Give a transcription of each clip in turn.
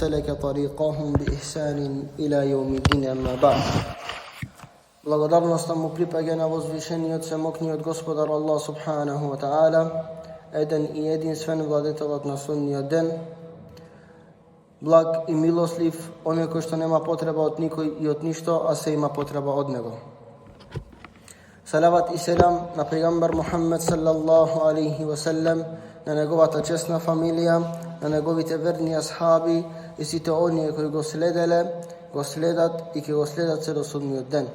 سلك طريقهم بإحسان إلى يوم الدين أما بعد. Благодарноста му припаѓа на возвишениот семокниот Господар Allah subhanahu wa ta'ala, еден и единствен владетелот на судниот ден, благ и милослив, оној кој што нема потреба од никој и од ништо, а се има потреба од него. Салават и селам на пегамбар Мухаммед саллаллаху алейхи ва саллам, на неговата честна фамилија, на неговите верни асхаби и сите оние кои го следеле, го следат и ќе го следат се до судниот ден.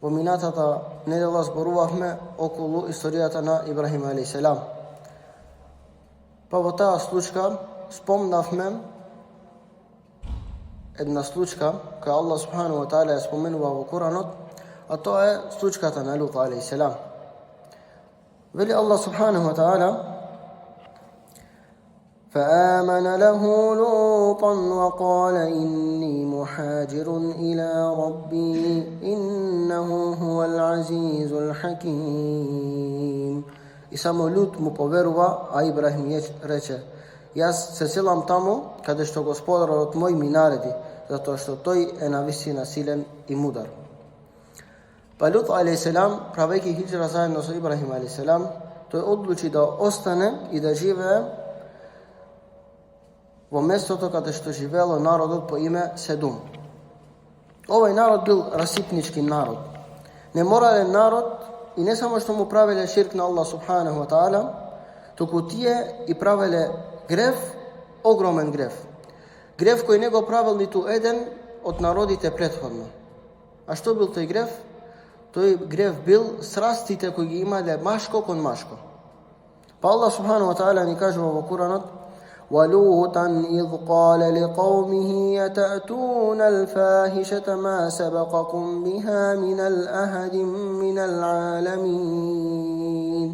Во минатата недела зборувавме околу историјата на Ибрахим алейхиселам. Па во таа случка спомнавме една случка која Allah subhanahu wa ta'ala ја споменува во Куранот, а тоа е случката на Лут алейхиселам. Вели Allah subhanahu wa ta'ala: فآمن له لوطا وقال إني مهاجر إلى ربي إنه هو العزيز الحكيم. И само Лут му поверува, а Ибрахим рече: јас се селам таму каде што Господарот мој ми нареди, затоа што тој е навистина силен и мудар. Па Лут алейхиселам, правејќи хиџра заедно со Ибрахим алейхиселам, тој одлучи да остане и да живее во местото каде што живеело народот по име Седум. Овој народ бил расипнички народ, неморален народ и не само што му правеле ширк на Allah subhanahu wa ta'ala, туку тие и правеле грев, огромен грев. Грев кој не го правил ниту еден од народите претходно. А што бил тој грев? Тој грев бил срастите кои ги имале машко кон машко. Па Allah subhanahu wa ta'ala ни кажува во Куранот: وَلُوطًا إِذْ قَالَ لِقَوْمِهِ يَتَأْتُونَ الْفَاحِشَةَ مَا سَبَقَكُمْ بِهَا مِنَ الْأَحَدٍ مِنَ الْعَالَمِينَ.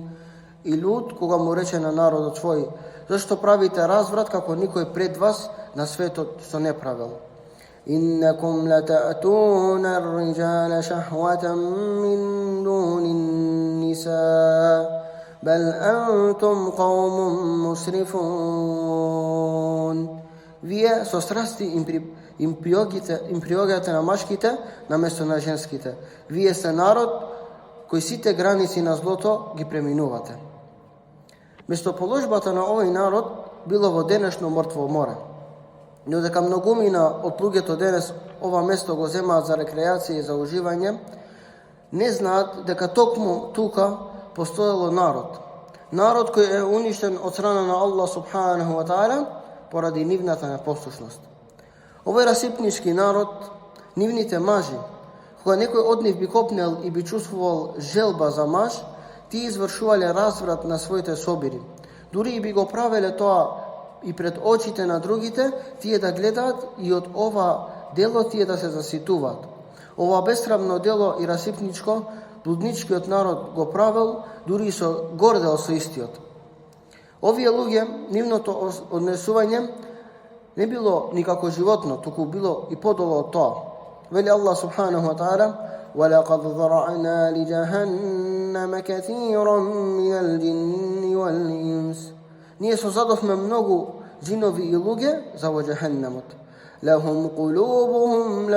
И Лут, кога му рече на народот свој: зашто правите разврат како никој пред вас на светот што не правил? إِنَّكُمْ لَتَأْتُونَ الرِّجَالَ شَهْوَةً مِّن دُونِ النِّسَاءِ بل أنتم قوم مسرفون. Вие со страсти им приоѓате на машките наместо на женските. Вие сте народ кој сите граници на злото ги преминувате. Местоположбата на овој народ било во денешно мртво море. Но дека многумина од луѓето денес ова место го земаат за рекреација и за уживање, не знаат дека токму тука постоело народ. Народ кој е уништен од страна на Allah subhanahu wa ta'ala поради нивната непослушност. Овој расипнички народ, нивните мажи, кога некој од нив би копнел и би чувствувал желба за маж, тие извршувале разврат на своите собири. Дури и би го правеле тоа и пред очите на другите, тие да гледаат и од ова дело тие да се заситуваат. Ова бесрамно дело и расипничко блудничкиот народ го правил, дури и со гордел со истиот. Овие луѓе, нивното однесување не било никако животно, туку било и подолу од тоа. Вели Allah subhanahu wa ta'ala: وَلَقَدْ ذَرَعْنَا لِجَهَنَّمَ كَثِيرًا مِنَ الْجِنِّ وَالْإِنسِ. Ние создадовме многу џинови и луѓе за во џехеннемот. لَهُمْ قُلُوبُهُمْ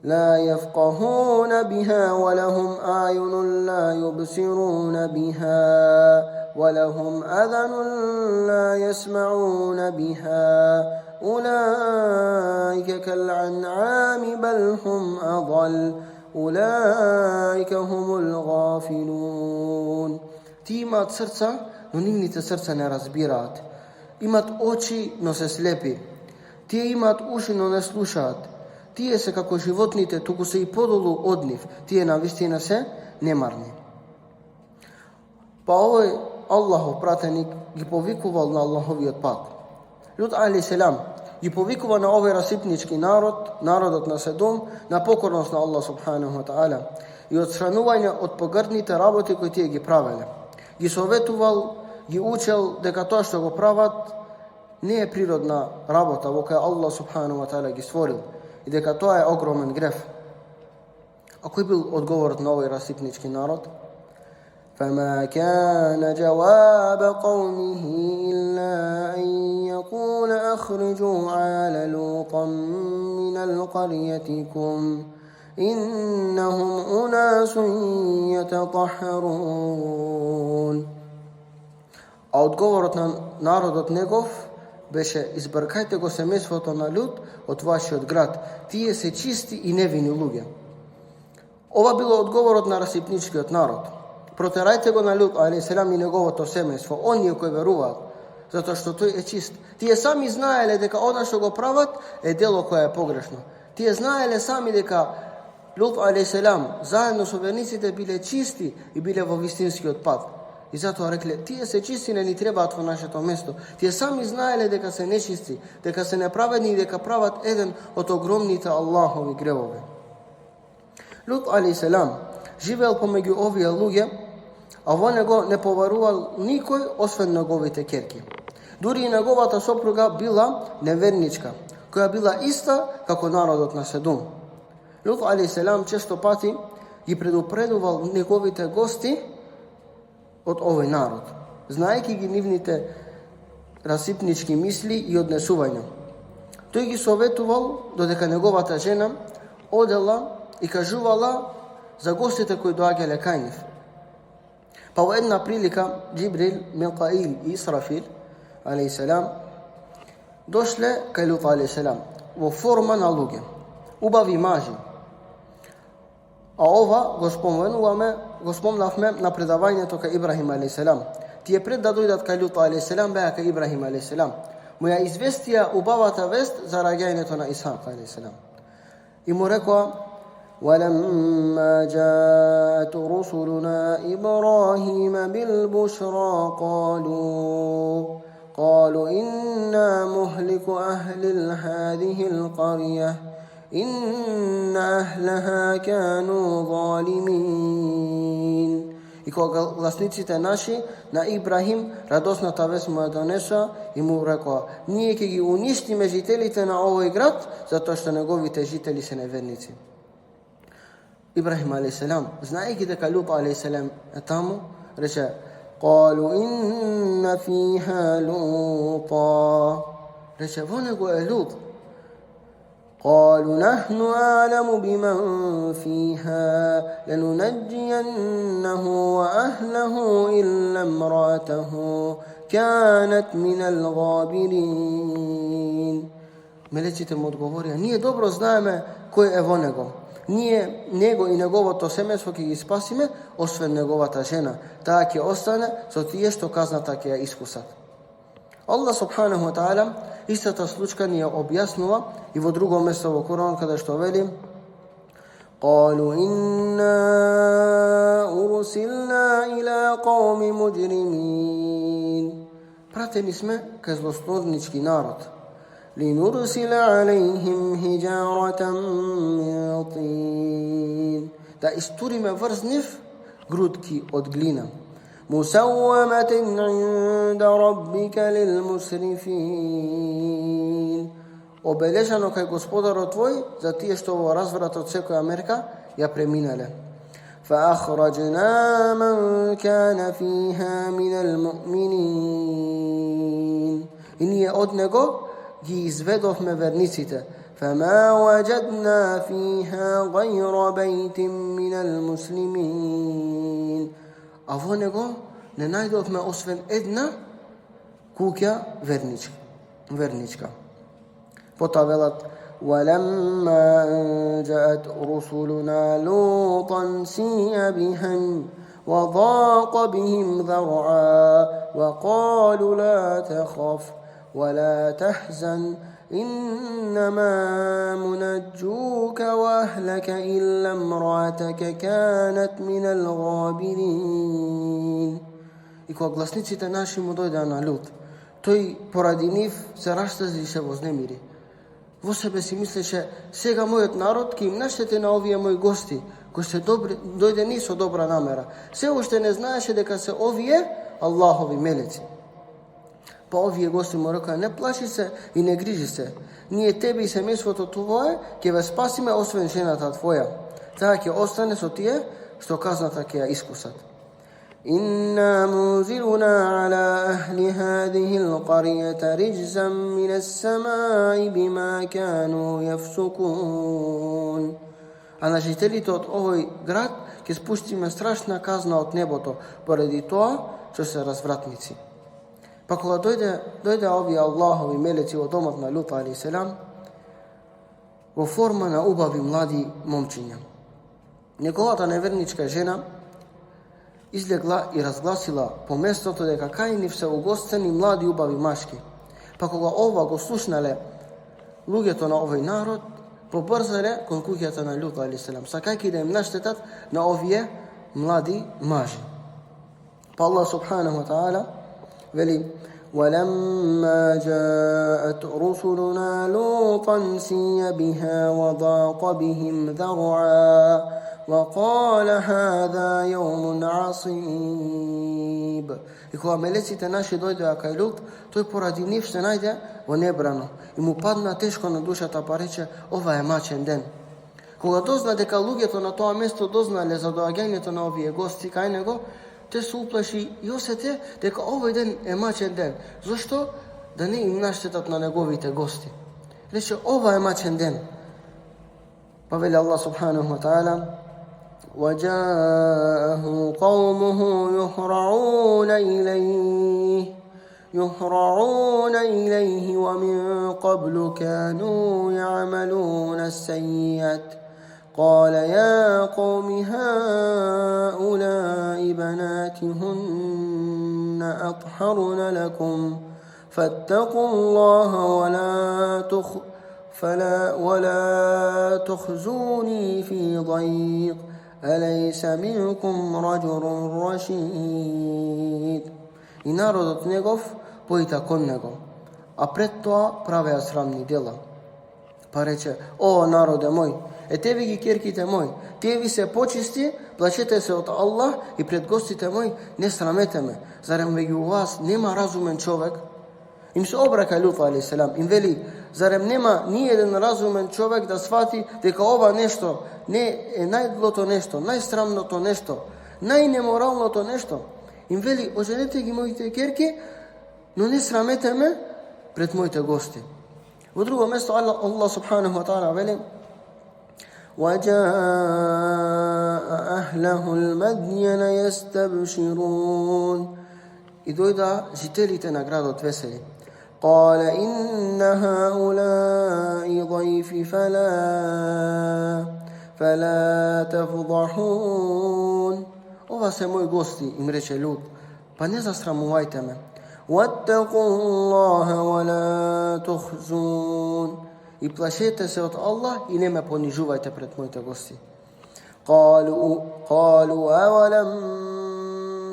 لا يفقهون بها ولهم أعين لا يبصرون بها ولهم أذن لا يسمعون بها أولئك كالأنعام بل هم أضل أولئك هم الغافلون. Ти имаат срца, но нивните срца не разбираат. Имаат очи, но се слепи. Тие имаат уши, но не слушаат. Тие се како животните, туку се и подолу од нив. Тие навистина се немарни. Па овој Аллахов пратеник ги повикувал на Аллаховиот пат. Лут алейхиселам ги повикува на овој расипнички народ, народот на Седум, на покорност на Allah subhanahu wa ta'ala и одстранување од погрдните работи кои тие ги правеле. Ги советувал, ги учел дека тоа што го прават не е природна работа во која Allah subhanahu wa ta'ala ги створил и дека тоа е огромен греф. А кој бил одговорот на овој расипнички народ? فما كان جواب قومه إلا أن يقول أخرجوا آل لوط من القريتكم إنهم أناس يتطهرون. А одговорот на народот негов беше: избркајте го семејството на Лут од вашиот град, тие се чисти и невини луѓе. Ова било одговорот на расипничкиот народ. Протерајте го на Лут алейхиселам и неговото семејство, оние кои веруваат, затоа што тој е чист. Тие сами знаеле дека она што го прават е дело кое е погрешно. Тие знаеле сами дека Лут алейхиселам заедно со верниците биле чисти и биле во вистинскиот пат. И затоа рекле: тие се чисти, не ни требаат во нашето место. Тие сами знаеле дека се нечисти, дека се неправедни и дека прават еден од огромните Аллахови гревови. Лут алейхиселам живеел помеѓу овие луѓе, а во него не поварувал никој освен неговите ќерки. Дури и неговата сопруга била неверничка, која била иста како народот на Седум. Лут алейхиселам често пати ги предупредувал неговите гости од овој народ, знаејќи ги нивните расипнички мисли и однесувања. Тој ги советувал додека неговата жена одела и кажувала за гостите кои доаѓале кај нив. Па во една прилика Џибрил, Микаил и Исрафил алейхиселам дошле кај Лут алейхиселам во форма на луѓе, убави мажи. А ова го спомнавме на предавањето кај Ибрахим алейхиселам. Тие пред да дојдат кај Лут алейхиселам беа кај Ибрахим алейхиселам. Му ја известија убавата вест за раѓањето на Исхак алейхиселам. И му рекоа: ولما جاءت رسلنا إبراهيم بالبشرى قالوا إنا مهلك أهل هذه القرية إن أهلها كانوا ظالمين. И кога гласниците наши на Ибрахим радосната вест му ја донеса и му рекоа: ние ќе ги уништиме жителите на овој град затоа што неговите жители се неверници. Ибрахим алейхиселам, знаејќи дека Лут алейхиселам е таму, рече: قالوا إن فيها لوطا. Рече: во него е Лут. قالوا نحن أعلم بمن فيها لننجينه وأهله إلا امرأته كانت من الغابرين. Мелеците му одговорија: ние добро знаеме кој е во него. Ние него и неговото семејство ќе ги спасиме, освен неговата жена. Таа ќе остане со тие што казната ќе ја искусат. Аллах субханаху ва таала истата случка ни ја објаснува и во друго место во Коран, каде што вели: قالوا إنا أرسلنا إلى قوم مجرمين. Пратени сме кај злословнички народ. لنرسل عليهم حجارة من طين. Да истуриме врз нив грудки од глина. مسومة عند ربك للمسرفين. Обележано кај Господарот твој за тие што во разврат од секоја мерка ја преминале. فأخرجنا من كان فيها من المؤمنين. И ние од него ги изведовме верниците. فما وجدنا فيها غير بيت من المسلمين. А во него не најдовме освен една куќа верничка. Потоа велат: ولما جاءت رسلنا لوطا سيء بهم وضاق بهم ذرعا وقالوا لا تخف ولا تحزن إنما منجوك وأهلك إلا امرأتك كانت من الغابرين. И кога гласниците наши му дојдеа на Лут, тој поради нив се раштази и се вознемири. Во себе си мислеше: сега мојот народ ќе им наштети на овие мои гости, кои се дојдени со добра намера. Се уште не знаеше дека се овие Аллахови мелеци. Па овие гости му рекоа: не плаши се и не грижи се. Ние тебе и семејството твое ќе ве спасиме, освен жената твоја. Таа ќе остане со тие што казната ќе ја искусат. إنا منزلنا على أهل هذه القرية رجزا من السماء بما كانوا يفسقون. А на жителите од овој град ќе спуштиме страшна казна од небото поради тоа што се развратници. Па кога дојде овие Аллахови мелеци во домот на Лут алейхиселам во форма на убави млади момчиња, неговата неверничка жена излегла и разгласила по местото дека кај нив се угостени млади убави машки. Па кога ова го слушнале луѓето на овој народ, побрзале кон куќата на Лут алейхиселам, сакајќи да им наштетат на овие млади мажи. Па Аллах субханаху ва таала вели: وَلَمَّا جَاءَتْ رُسُلُنَا لُوطًا سِيَّ بِهَا وَضَاقَ بِهِمْ ذَرْعًا وَقَالَ هَذَا يَوْمٌ عَصِيبٌ. И кога мелеците наши дојдоа кај Лут, тој поради нив се најде во небрано и му падна тешко на душата, па рече: ова е мачен ден. Кога дозна дека луѓето на тоа место дознале за доаѓањето на овие гости кај него, те се уплаши и осете дека овој ден е мачен ден. Зошто? Да не им наштетат на неговите гости. Рече: ова е мачен ден. Па вели Аллах субханаху ва таала: وَجَاءَهُ قَوْمُهُ يُهْرَعُونَ إِلَيْهِ وَمِنْ قَبْلُ كَانُوا يَعْمَلُونَ السَّيِّئَاتِ قَالَ يَا قَوْمِ هَؤُلَاءِ بَنَاتِي هُنَّ أَطْهَرُ لَكُمْ فَاتَّقُوا اللَّهَ ولا تخزوني في ضيق أليس منكم رجل رشيد. И народот негов поита кон него, а пред тоа правеа срамни дела. Па рече: о народе мој, ете ви ги керките мој, тие ви се почисти, плачете се од Аллах и пред гостите мој не срамете ме. Зарем меѓу вас нема разумен човек? Им се обрака Лут алейхиселам, им вели: зарем нема ни еден разумен човек да свати дека ова нешто не е најдлото нешто, најсрамното нешто, најнеморалното нешто? Им вели: оженете ги моите керки, но не срамете ме пред моите гости. Во друго место Аллах субханаху ва таала вели: وَجَاءَ أَهْلَهُ الْمَدْيَنَ يَسْتَبْشِرُونَ. И дојда жителите на градот весели. قال إن هؤلاء ضيفي فلا تفضحون. Ова се мои гости, им рече Лут, па не засрамувајте ме. واتقوا الله ولا تخزون. И плашете се од Аллах и не ме понижувајте пред моите гости. قالوا أولم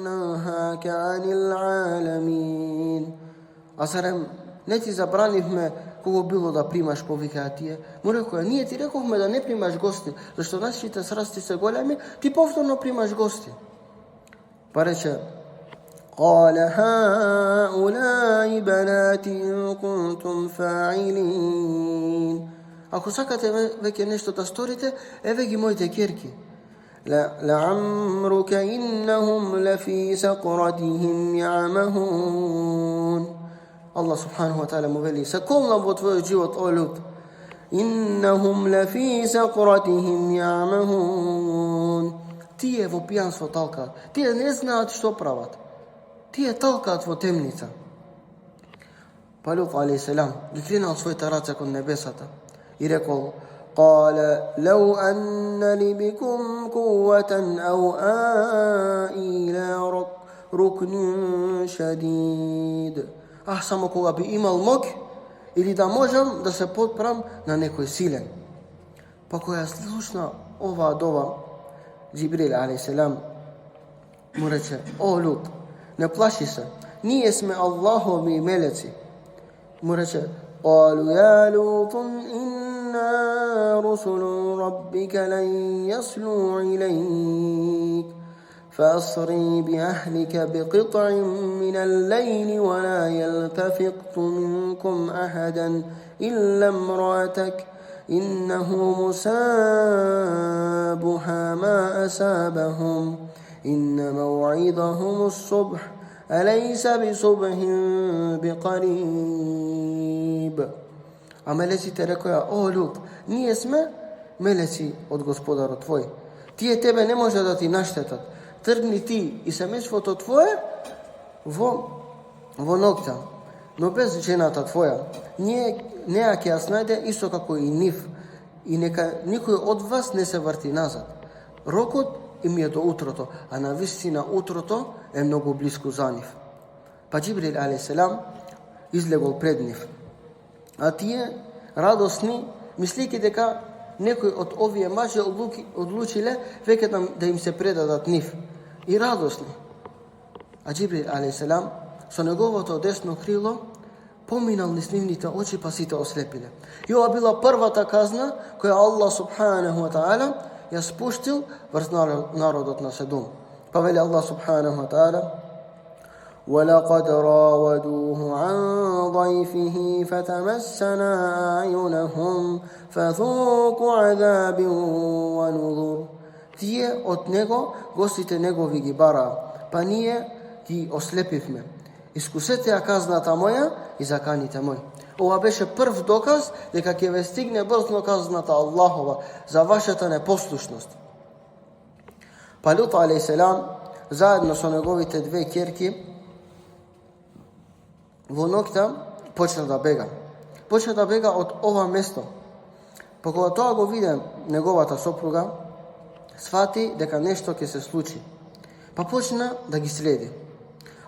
ننهاك عن العالمين. А зарем не ти забранивме кого било да примаш, повикаа тие? Му рекоа: ние ти рековме да не примаш гости, зашто нашите срасти се големи, ти повторно примаш гости. Па рече: قال هؤلاء بناتي إن كنتم فاعلين. Ако сакате веќе нешто да сторите, еве ги моите керки. لعمرك إنهم لفي سقرتهم يعمهون. Allah subhanahu wa ta'ala mu veli: se kolnam во твојот живот, о Лут. إنهم لفي سقرتهم يعمهون. Тие во пијанство талкаат. Тие не знаат што прават. Тие талкаат во темница. Па Лут алейхиселам ги кренал своите раце кон небесата и рекол: قال لو أن لي بكم قوة أو آوي إلى ركن شديد. Само кога би имал мок или да можам да се подпрам на некој силен. Па кога слушна оваа дова, Џибрил алейхиселам му рече: о Лут, не плаши се, ние сме Аллахови мелеци. Му рече: قالوا يا لوط إنا رسل ربك لن يصلوا إليك فأسري بأهلك بقطع من الليل ولا يلتفت منكم أحدا إلا امرأتك إنه مصابها ما أصابهم إن موعظهم الصبح أليس بصبح بقريب. А мелеците рекоја: о Лут, ние сме мелеци од Господарот твој. Тие тебе не може да ти наштетат. Тргни ти и семејството твое во ноќта, но без жената твоја. Неа ќе ја снајде исто како и нив, и нека никој од вас не се врти назад. Рокот им е до утрото, а навистина утрото е многу близко за нив. Па Џибрил алейхиселам излегол пред нив, а тие радосни, мислики дека некој од овие мажи одлучиле веќе да им се предадат нив, и радосни. А Џибрил алейхиселам со неговото десно крило поминал низ нивните очи, па сите ослепиле. И ова била првата казна која Аллах субханаху ва таала ја спуштил врз народот на Седум. Па вели Аллах субханаху ва таала: وَلَقَدْ رَاوَدُوهُ عَنْ ضَيْفِهِ فَتَمَسَّنَا أَعْيُنَهُمْ فَذُوقُوا عَذَابٍ وَنُذُرٍ. Тие од него, гостите негови ги бараа, па ние ги ослепивме. Искусете ја казната моја и заканите мој. Ова беше прв доказ дека ќе ве стигне брзно казната Аллахова за вашата непослушност. Па Лут алейхиселам заедно со неговите две ќерки во ноќта почна да бега. Почна да бега од ова место. Па кога тоа го виде неговата сопруга, свати дека нешто ќе се случи. Па почна да ги следи.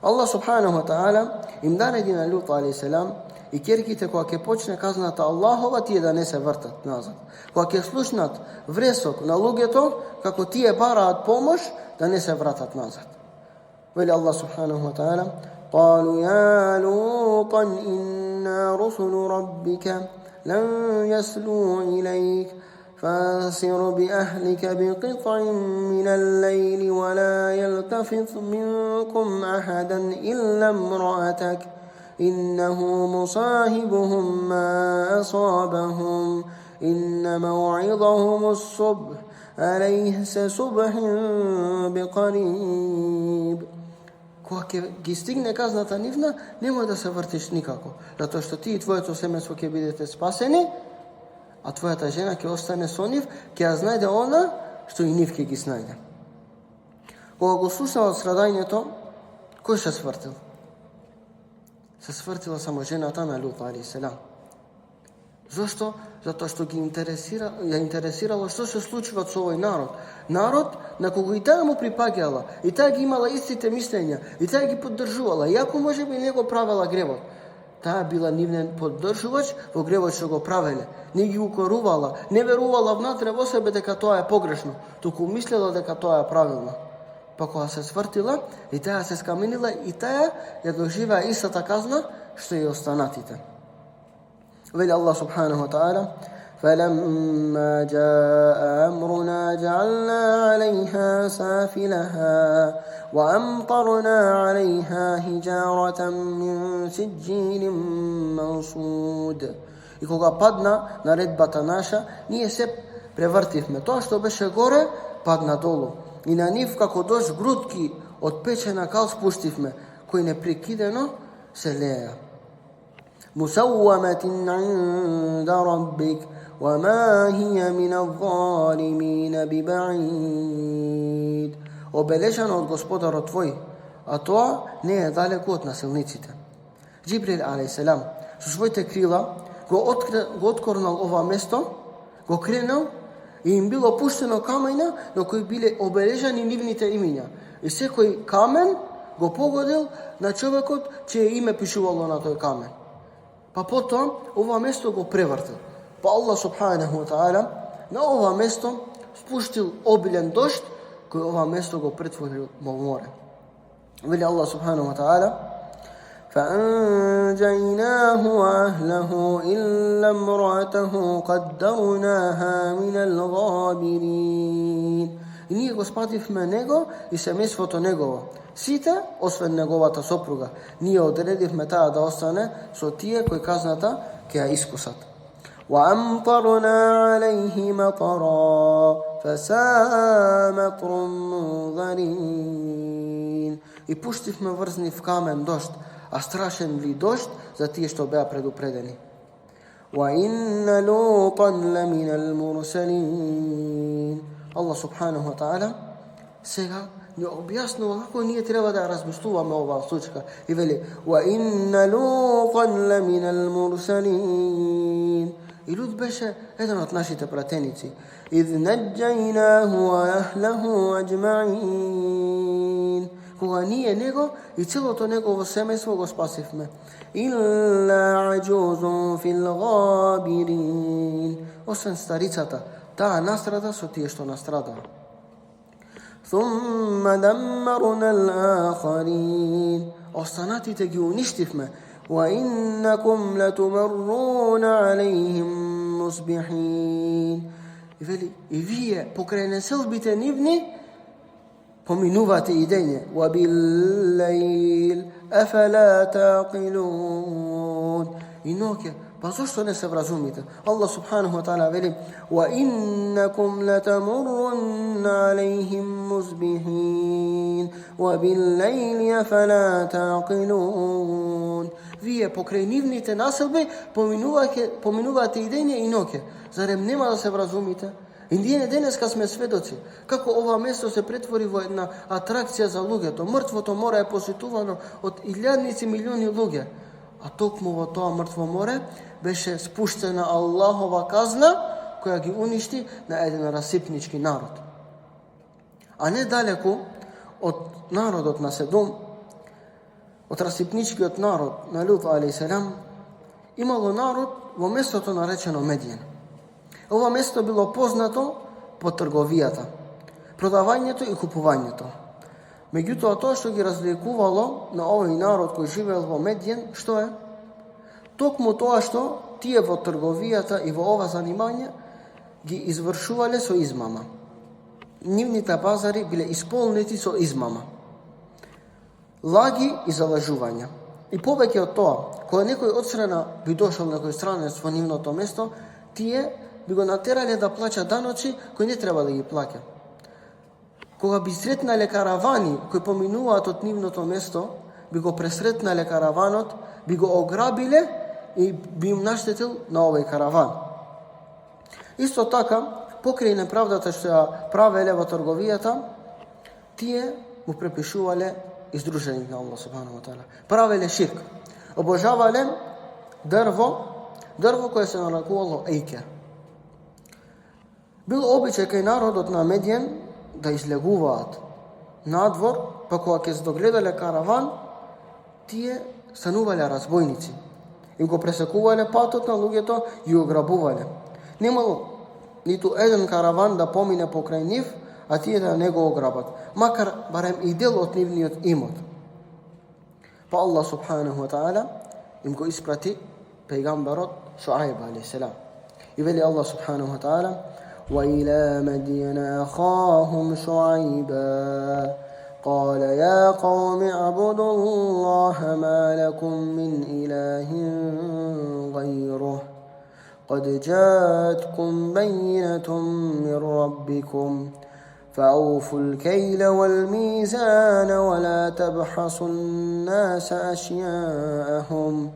Аллах субханаху ва таала им нареди на Лут алейхиселам и ќерките кога ќе почне казната Аллахова, тие да не се вртат назад. Кога ќе слушнат вресок на луѓето како тие бараат помош, да не се вратат назад. Вели Аллах субханаху ва таала: قالوا يا لوط إنا رسل ربك لن يصلوا إليك فاسر بأهلك بقطع من الليل ولا يلتفت منكم أحدا إلا امرأتك إنه مصاحبهم ما أصابهم إن موعظهم الصبح أليس صبح بقريب. Кога ги стигне казната нивна, нема да се вртиш никако, затоа што ти и твоето семејство ќе бидете спасени, а твојата жена ќе остане со нив, ќе ја знајде она што и нив ќе ги снајде. Кога го слушнала страдањето, кој се свртил? Се свртила само жената на Лут алейхиселам. Зошто? Затоа што ја интересирало што се случува со овој народ. Народ на кого и таа му припаѓала, и таа ги имала истите мислења, и таа ги поддржувала, иако може би не го правела гревот. Таа била нивен поддржувач во гревот што го правеле. Не ги укорувала, не верувала внатре во себе дека тоа е погрешно, туку мислела дека тоа е правилно. Па кога се свртила, и таа се скаменила, и таа ја доживеа истата казна што и останатите. Вели Аллах субханаху ва таала: فَلَمَّا جَاءَ أَمْرُنَا جَعَلْنَا عَلَيْهَا سَافِلَهَا وَأَمْطَرْنَا عَلَيْهَا حِجَارَةً مِّن سِجِّيلٍ مَّنْضُودٍ. И кога падна наредбата наша, ние се превртивме. Тоа што беше горе, падна долу. И на нив како дожд грудки од печена кал спуштивме, кои непрекидено се лееа. مسومة عند ربك وما هي من الظالمين ببعيد. Обележано од Господарот твој, а тоа не е далеко од насилниците. Џибрил алейхиселам со своите крила го откорнал ова место, го кренал и им било пуштено камења на кои биле обележани нивните имиња. И секој камен го погодил на човекот чие име пишувало на тој камен. Па потоа ова место го превртил. Па Аллах субханаху ва таала на ова место спуштил обилен дожд, кој ова место го претворил во море. Вели Аллах субханаху ва таала: فَأَنْجَيْنَاهُ وَأَهْلَهُ إِلَّا امْرَأَتَهُ قَدَّرْنَاهَا مِنَ الْغَابِرِينَ. И ние го спативме него и семејството негово, сите освен неговата сопруга. Ние одредивме таа да остане со тие кои казната ќе ја искусат. وَأَمْطَرْنَا عَلَيْهِ مَطَرًا فساء مطر المنذرين. И пуштивме врзнив камен дожд, а страшен ли дожд за тие што беа предупредени. وإن لوطا لمن المرسلين. Allah subhanahu wa ta'ala сега ни објаснува како ние треба да размислуваме оваа случка. И вели: وإن لوطا لمن المرسلين. И Лут беше еден од нашите пратеници. إذ نجيناه وأهله أجمعين. Кога ние него и целото негово семејство го спасивме. إلا عجوز في الغابرين. Освен старицата, таа настрада со тие што настрадаа. ثم دمرنا الآخرين. Останатите ги уништивме. وإنكم لتمرون عليهم مصبحين. И вели: и вие покрај неселбите нивни поминувате и дење. وبالليل أفلا تعقلون. И ноќе, па зошто не се вразумите? Allah subhanahu wa ta'ala вели: وإنكم لتمرون عليهم مصبحين وبالليل أفلا تعقلون. Вие покрај нивните населби поминувате и дење и ноќе. Зарем нема да се вразумите? И ние денеска сме сведоци како ова место се претвори во една атракција за луѓето. Мртвото море е посетувано од илјадници милиони луѓе. А токму во тоа мртво море беше спуштена Аллахова казна која ги уништи на еден расипнички народ. А не далеку од народот на Седум, од расипничкиот народ на Лут алейхиссалам, имало народ во местото наречено Медиен. Ова место било познато по трговијата, продавањето и купувањето. Меѓутоа, тоа што ги разликувало на овој народ кој живеел во Медиен, што е? Токму тоа што тие во трговијата и во ова занимање ги извршувале со измама. Нивните пазари биле исполнети со измама, лаги и залажувања. И повеќе од тоа, кога некој од страна би дошол некој странец во нивното место, тие би го натерале да плаќа даноци кои не треба да ги плаќа. Кога би сретнале каравани кои поминуваат од нивното место, би го пресретнале караванот, би го ограбиле и би им наштетил на овој караван. Исто така, покрај неправдата што ја правеле во трговијата, тие му препишувале издружење на Allah subhanahu wa ta'ala. Правеле ширк. Обожавале дрво кое се нарекувало ејке. Бил обичај кај народот на Медиен да излегуваат надвор, па кога ќе се догледале караван, тие станувале разбојници. Им го пресекувале патот на луѓето и ограбувале. Немало ниту еден караван да помине покрај нив, а тие да не го ограбат, макар барем и дел од нивниот имот. Па Allah subhanahu wa ta'ala им го испрати пејгамберот Шуајб алейхиссалам. И вели Allah subhanahu wa ta'ala: وإلى مدين أخاهم شعيبا قال يا قوم اعبدوا الله ما لكم من إله غيره قد جاءتكم بينة من ربكم فأوفوا الكيل والميزان ولا تبخسوا الناس أشياءهم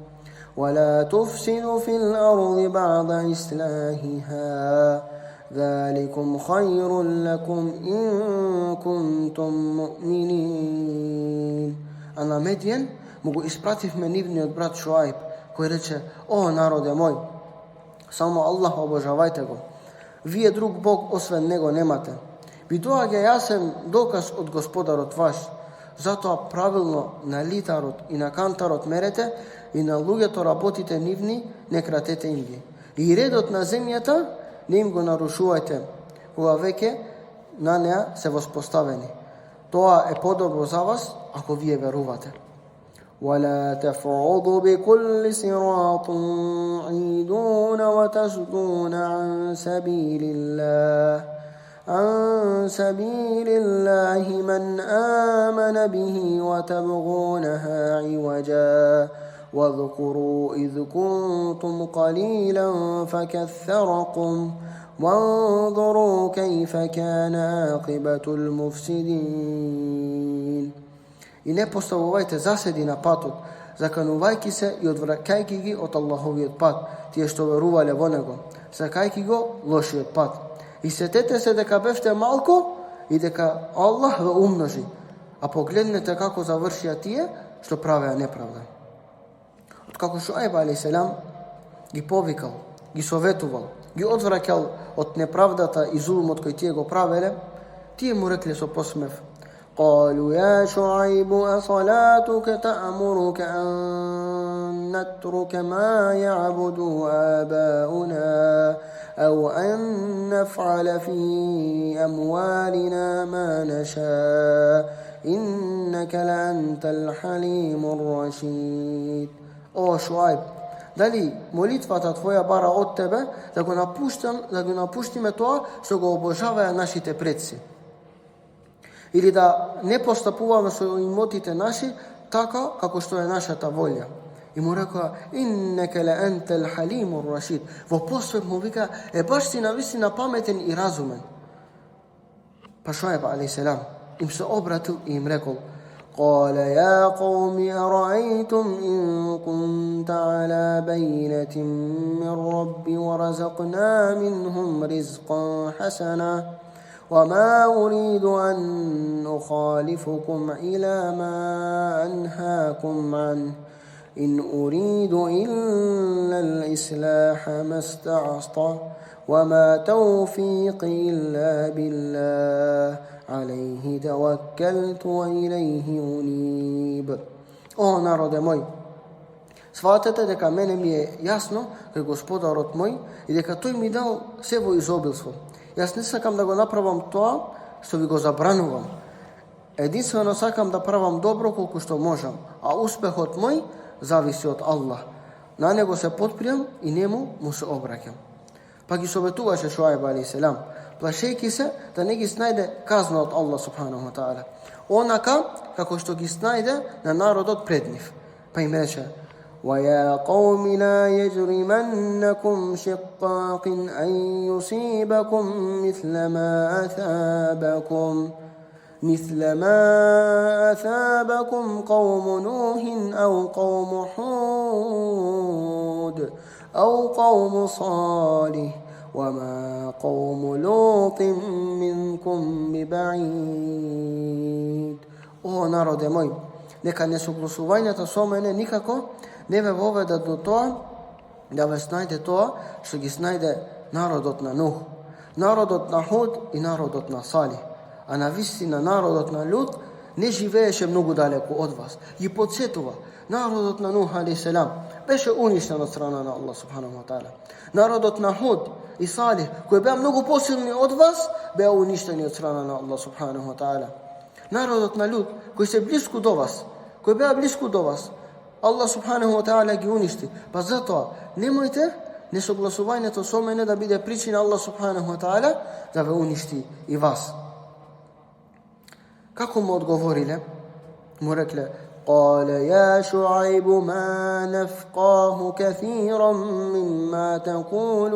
ولا تفسدوا في الأرض بعد إصلاحها ذلكم خير لكم إن كنتم مؤمنين. А на Медиен му го испративме нивниот брат Шуајб, кој рече: о народе мој, само Аллах обожавајте го. Вие друг Бог освен него немате. Ви доаѓа јасен доказ од Господарот ваш. Затоа правилно на литарот и на кантарот мерете и на луѓето работите нивни не кратете им ги. И редот на земјата не им го нарушувајте, кога веќе на неа се воспоставени. Тоа е подобро за вас, ако вие верувате. ولا تفرضوا بكل صراط عيدون وتصدون عن سبيل الله من آمن به وتبغونها عوجا واذكروا إذ كنتم قليلا فكثركم وانظروا كيف كان عاقبة المفسدين. И не поставувајте заседи на патот, заканувајќи се и одвраќајќи ги од Аллаховиот пат, тие што верувале во него, сакајќи го лошиот пат. И сетете се дека бевте малку и дека Аллах ве умножи, а погледнете како завршија тие што правеа неправда. Откако Шуајб алейхиселам ги повикал, ги советувал, ги одвраќал од неправдата и зулумот кој тие го правеле, тие му рекле со посмев: قالوا يا شعيب أصلاتك تأمرك أن نترك ما يعبد آباؤنا أو أن نفعل في أموالنا ما نشاء إنك لأنت الحليم الرشيد. О Шуајб, дали молитвата твоја бара од тебе да го напуштиме тоа што го обожаваја нашите предци? Или да не постапуваме со имотите наши така како што е нашата волја? И му рекоа: иннека ла антал халимур рашид. Во посвет му вика: баш си навистина паметен и разумен. Па Шуајб алейхиселам им се обратил и им рекол: قال يا قوم أرأيتم إن كنت على بينة من ربي ورزقنا منهم رزقا حسنا وما أريد أن أخالفكم إلى ما أنهاكم عنه إن أريد إلا الإصلاح ما استطعت وما توفيقي إلا بالله عليه توكلت وإليه أنيب. О народе мој, сватете дека мене ми е јасно кај Господарот мој и дека тој ми дал се во изобилство. Јас не сакам да го направам тоа што ви го забранувам. Единствено сакам да правам добро колку што можам, а успехот мој зависи од Аллах. На него се потпирам и нему му се обраќам. Па ги советуваше Шуајб алейхиселам, плашејќи се да не ги снајде казна од Аллах субханаху ва таала, онака како што ги снајде на народот пред нив. Па им рече: وَيَا قَوْمِ لَا يَجْرِمَنَّكُمْ شِقَّاقٍ أَنْ يُصِيبَكُمْ مثل ما أثابكم قوم نوح أو قوم هود أو قوم صالح وما قوم لوط منكم ببعيد. О народе мој, нека несогласувањата со мене никако не ве воведат до тоа да ве снајде тоа што ги снајде народот на Нух, народот на Худ и народот на Салих. А навистина народот на Лут не живееше многу далеку од вас. И подсетува, народот на Нух алейхиселам беше уништен од страна на Аллах субханаху ва таала. Народот на Худ и Салих, кои беа многу посилни од вас, беа уништени од страна на Аллах субханаху ва таала. Народот на Лут, кои се блиску до вас, кои беа блиску до вас, Аллах субханаху ва таала ги уништи. Па затоа немојте несогласувањето со мене да биде причина Аллах субханаху ва таала да ве уништи и вас. Како му одговориле? Му рекле: قال يا شعيب ما نفقه كثيرا مما تقول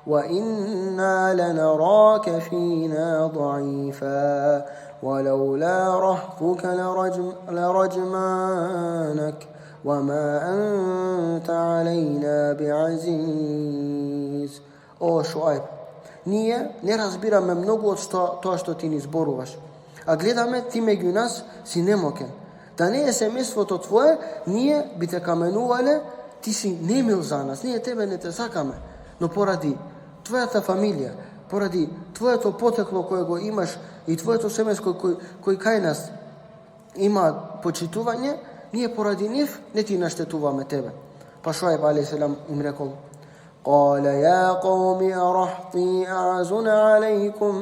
وإنا لنراك فينا ضعيفا ولولا رهطك لرجمانك وما أنت علينا بعزيز. О Шуајб, ние не разбираме многу од тоа што ти ни зборуваш, а гледаме ти меѓу нас си немокен. Да не е семејството твое, ние би те каменувале, ти си немил за нас, ние тебе не те сакаме, но поради твојата фамилија, поради твоето потекло кое го имаш и твоето семејство кој кај нас има почитување, ние поради нив не ти наштетуваме тебе. Па Шуајб алейхиселам им рекол: قال يا قوم أرهطي أعزن عليكم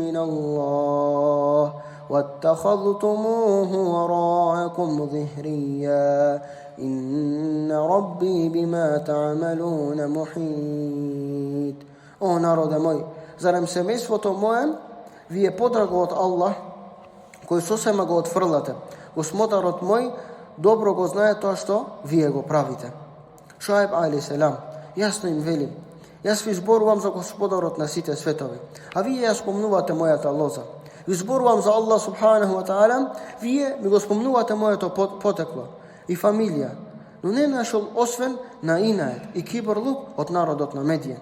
من الله واتخذتموه وراءكم ظهريا إن ربي بما تعملون محيط. О народе мој, зарем семејството мое ви е подраго од Аллах, кој сосема го отфрлате. Господарот мој добро го знае тоа што вие го правите. Шуајб алейхиселам јасно им вели: Јас ви зборувам за Господарот на сите светови, а вие ја спомнувате мојата лоза. Ви зборувам за Аллах субханаху ва таала, вие ми го спомнувате моето потекло и фамилија, но не нашол освен на инает и кибрлук од народот на Медиен.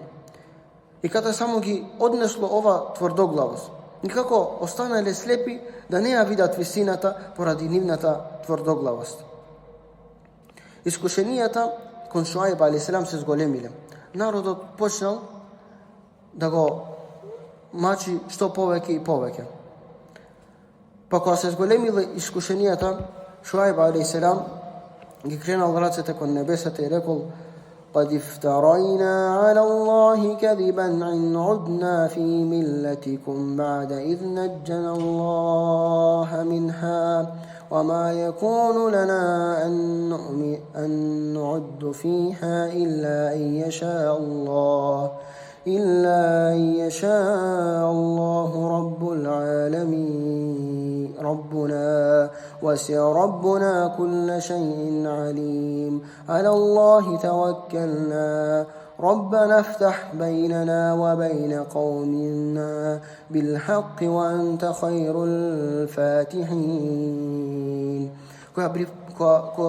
И када само ги однесло ова тврдоглавост, никако останале слепи да не ја видат висината поради нивната тврдоглавост. Искушенијата кон Шуајб алейхиссалам се зголемиле. Народот почнал да го мачи што повеќе и повеќе. Па кога се зголемиле искушенијата, Шуајб алейхиссалам ги кренал рацете кон небесата и рекол: قد افترينا على الله كذبا إن عدنا في ملتكم بعد إذ نجنا الله منها وما يكون لنا أن نعد فيها إلا أن يشاء الله رب العالمين ربنا وسع ربنا كل شيء عليم على الله توكلنا ربنا افتح بيننا وبين قومنا بالحق وأنت خير الفاتحين. Која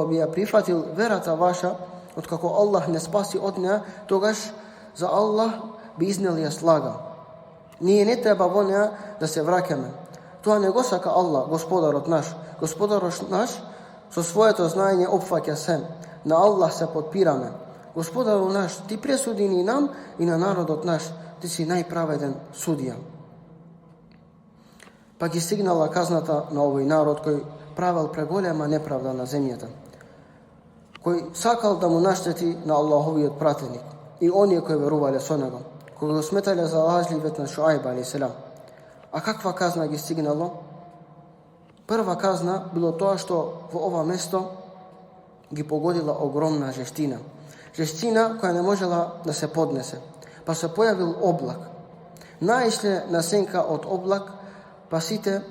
би ја прифатил верата ваша, откако Аллах не спаси од неа, тогаш за Аллах би изнел ја слага. Ние не треба во неа да се враќаме. Тоа не го сака Аллах, Господарот наш. Господарот наш со своето знаење опфаќа се. На Аллах се подпираме. Господару наш, ти пресуди ни нам и на народот наш. Ти си најправеден судија. Па ги стигнала казната на овој народ кој правел преголема неправда на земјата, кој сакал да му наштети на Аллаховиот пратеник и оние кои верувале со него, кои го сметале за лажливет на Шуајб алейхиссалам. А каква казна ги стигнало? Прва казна било тоа што во ова место ги погодила огромна жештина. Жештина која не можела да се поднесе. Па се појавил облак. Наишле на сенка од облак, па сите,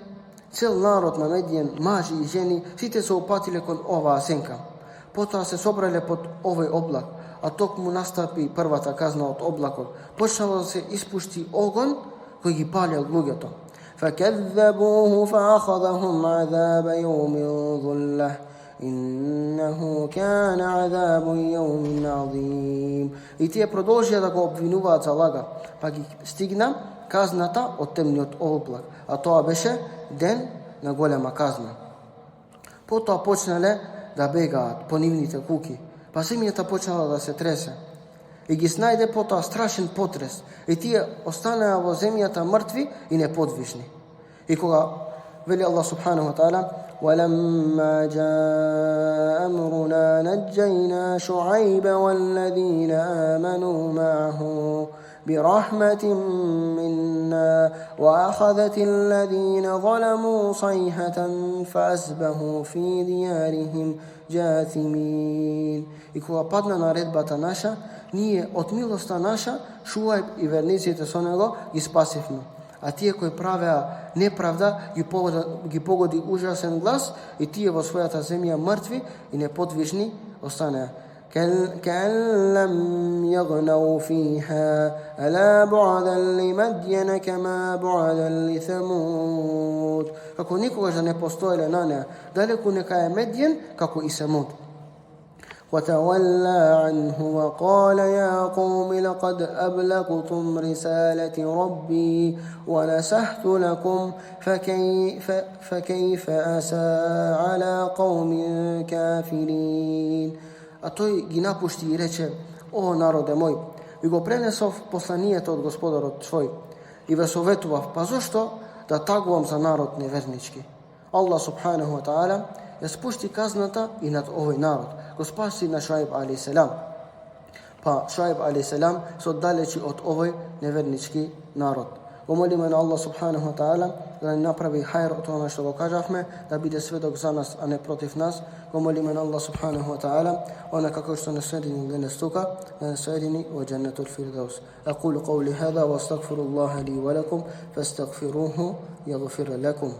цел народ на Медиен, мажи и жени, сите се опатиле кон оваа сенка. Потоа се собрале под овој облак, а токму настапи првата казна од облакот. Почнало да се испушти огон кој ги палел луѓето. فَكَذَّبُوهُ فَأَخَذَهُمْ عَذَابَ يَوْمِ ظُلَّةٍ إِنَّهُ كَانَ عَذَابُ يَوْمٍ عَظِيمٍ. И тие продолжија да го обвинуваат за лага, па ги стигна казната од темниот облак, а тоа беше ден на голема казна. Потоа почнале да бегаат по нивните куки, па земјата почнала да се тресе. И ги снајде потоа страшен потрес, и тие останаа во земјата мртви и неподвижни. И кога вели Аллах субханаху ва таала: وَلَمَّا جَاءَ أَمْرُنَا نَجَّيْنَا شُعَيْبَ وَالَّذِينَ آمَنُوا مَعَهُ بِرَحْمَةٍ مِنَّا وَأَخَذَتِ الَّذِينَ ظَلَمُوا صَيْحَةً فَأَصْبَحُوا فِي دِيَارِهِمْ جَاثِمِينَ. И кога падна наредбата наша, ние од милоста наша, Шуајб и верниците со него ги спасивме. А тие кои правеа неправда ги погоди ужасен глас и тие во својата земја мртви и неподвижни останеа. كَأَن لَّمْ يَغْنَوْا فِيهَا أَلَا بُعْدًا لِّمَدْيَنَ كَمَا بُعْدًا لِّثَمُودَ. Како никогаш да не постоеле на неа, далеку нека е Медиен како и Самуд. وتولى عنه وقال يا قوم لقد أبلغتم رسالة ربي ونصحت لكم فكيف أسى على قوم كافرين. А тој ги напушти и рече: О народе мој, ви го пренесов посланието од Господарот свој и ве советував, па зошто да тагувам за народ невернички? Аллах субханаху ва таала ја спушти казната и над овој народ, го спаси на Шуајб алейхиссалам. Па Шуајб алейхиссалам се оддалечи од овој невернички народ. Го молиме на Аллах субханаху ва таала да ни направи хајр од тоа што го кажавме, да биде сведок за нас, а не против нас. Го молиме на Аллах субханаху ва таала, она како што не соедини денес тука, да не соедини во џеннетул фирдаус. أقول قولي هذا وأستغفر الله لي ولكم فاستغفروه يغفر لكم.